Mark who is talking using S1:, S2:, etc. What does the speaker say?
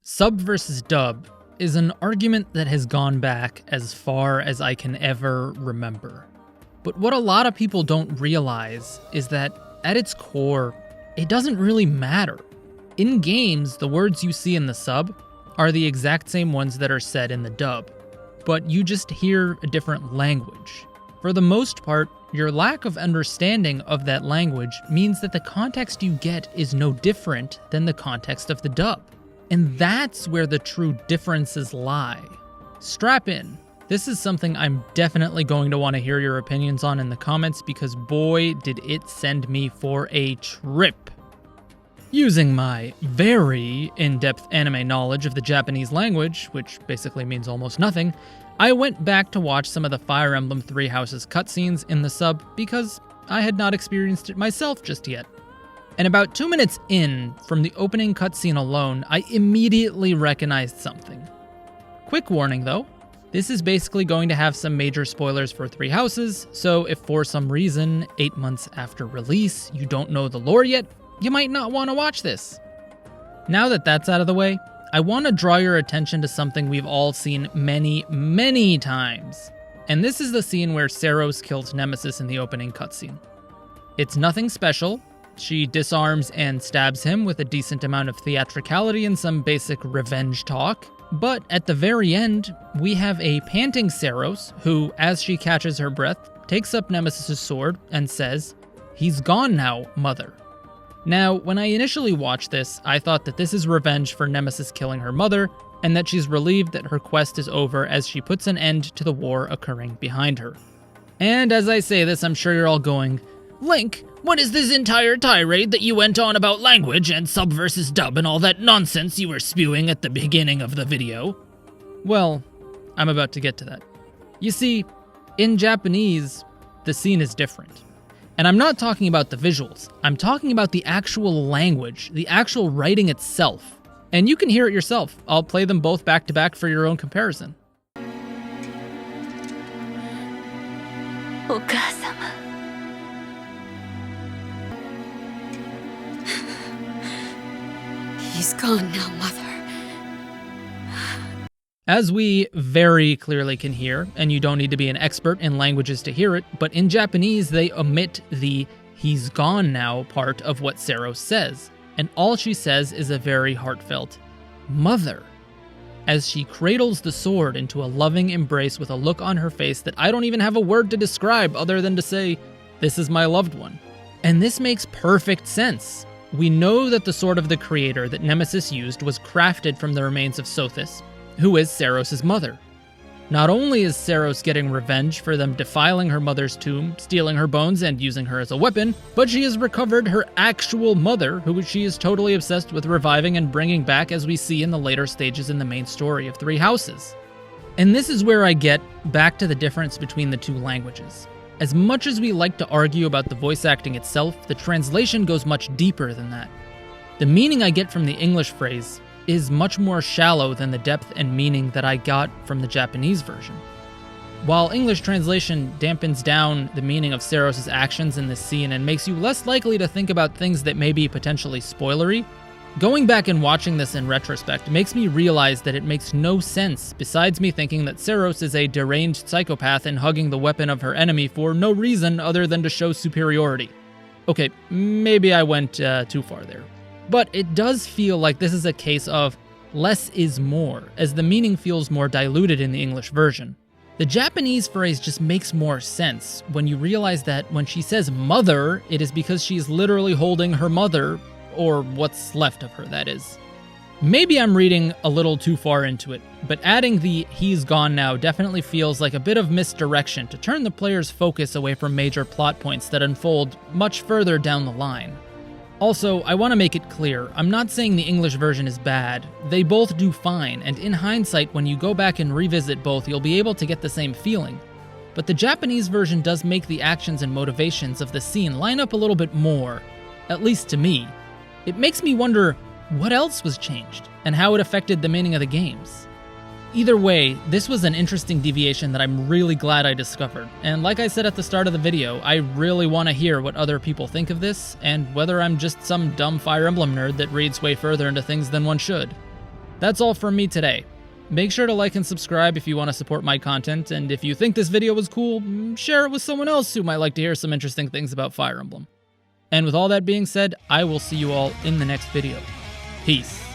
S1: Sub versus dub is an argument that has gone back as far as I can ever remember. But what a lot of people don't realize is that, at its core, it doesn't really matter. In games, the words you see in the sub are the exact same ones that are said in the dub, but you just hear a different language. For the most part, your lack of understanding of that language means that the context you get is no different than the context of the dub. And that's where the true differences lie. Strap in. This is something I'm definitely going to want to hear your opinions on in the comments because boy, did it send me for a trip. Using my very in-depth anime knowledge of the Japanese language, which basically means almost nothing, I went back to watch some of the Fire Emblem Three Houses cutscenes in the sub because I had not experienced it myself just yet. And about 2 minutes in, from the opening cutscene alone, I immediately recognized something. Quick warning though, this is basically going to have some major spoilers for Three Houses, so if for some reason, 8 months after release, you don't know the lore yet, you might not want to watch this. Now that that's out of the way, I want to draw your attention to something we've all seen many, many times. And this is the scene where Seiros kills Nemesis in the opening cutscene. It's nothing special. She disarms and stabs him with a decent amount of theatricality and some basic revenge talk. But at the very end, we have a panting Seiros who, as she catches her breath, takes up Nemesis' sword and says, "He's gone now, mother." Now, when I initially watched this, I thought that this is revenge for Nemesis killing her mother, and that she's relieved that her quest is over as she puts an end to the war occurring behind her. And as I say this, I'm sure you're all going, "Link, what is this entire tirade that you went on about language and sub versus dub and all that nonsense you were spewing at the beginning of the video?" Well, I'm about to get to that. You see, in Japanese, the scene is different. And I'm not talking about the visuals, I'm talking about the actual language, the actual writing itself. And you can hear it yourself. I'll play them both back to back for your own comparison.
S2: He's gone now, mother.
S1: As we very clearly can hear, and you don't need to be an expert in languages to hear it, but in Japanese they omit the "he's gone now" part of what Seiros says, and all she says is a very heartfelt "mother," as she cradles the sword into a loving embrace with a look on her face that I don't even have a word to describe other than to say, "This is my loved one." And this makes perfect sense. We know that the sword of the creator that Nemesis used was crafted from the remains of Sothis, who is Seiros' mother. Not only is Seiros getting revenge for them defiling her mother's tomb, stealing her bones, and using her as a weapon, but she has recovered her actual mother, who she is totally obsessed with reviving and bringing back, as we see in the later stages in the main story of Three Houses. And this is where I get back to the difference between the two languages. As much as we like to argue about the voice acting itself, the translation goes much deeper than that. The meaning I get from the English phrase is much more shallow than the depth and meaning that I got from the Japanese version. While English translation dampens down the meaning of Seiros' actions in this scene and makes you less likely to think about things that may be potentially spoilery, going back and watching this in retrospect makes me realize that it makes no sense besides me thinking that Seiros is a deranged psychopath and hugging the weapon of her enemy for no reason other than to show superiority. Okay, maybe I went too far there. But it does feel like this is a case of less is more, as the meaning feels more diluted in the English version. The Japanese phrase just makes more sense when you realize that when she says mother, it is because she's literally holding her mother, or what's left of her, that is. Maybe I'm reading a little too far into it, but adding the "he's gone now" definitely feels like a bit of misdirection to turn the player's focus away from major plot points that unfold much further down the line. Also, I want to make it clear, I'm not saying the English version is bad. They both do fine, and in hindsight, when you go back and revisit both, you'll be able to get the same feeling. But the Japanese version does make the actions and motivations of the scene line up a little bit more, at least to me. It makes me wonder what else was changed, and how it affected the meaning of the games. Either way, this was an interesting deviation that I'm really glad I discovered, and like I said at the start of the video, I really want to hear what other people think of this, and whether I'm just some dumb Fire Emblem nerd that reads way further into things than one should. That's all from me today. Make sure to like and subscribe if you want to support my content, and if you think this video was cool, share it with someone else who might like to hear some interesting things about Fire Emblem. And with all that being said, I will see you all in the next video. Peace.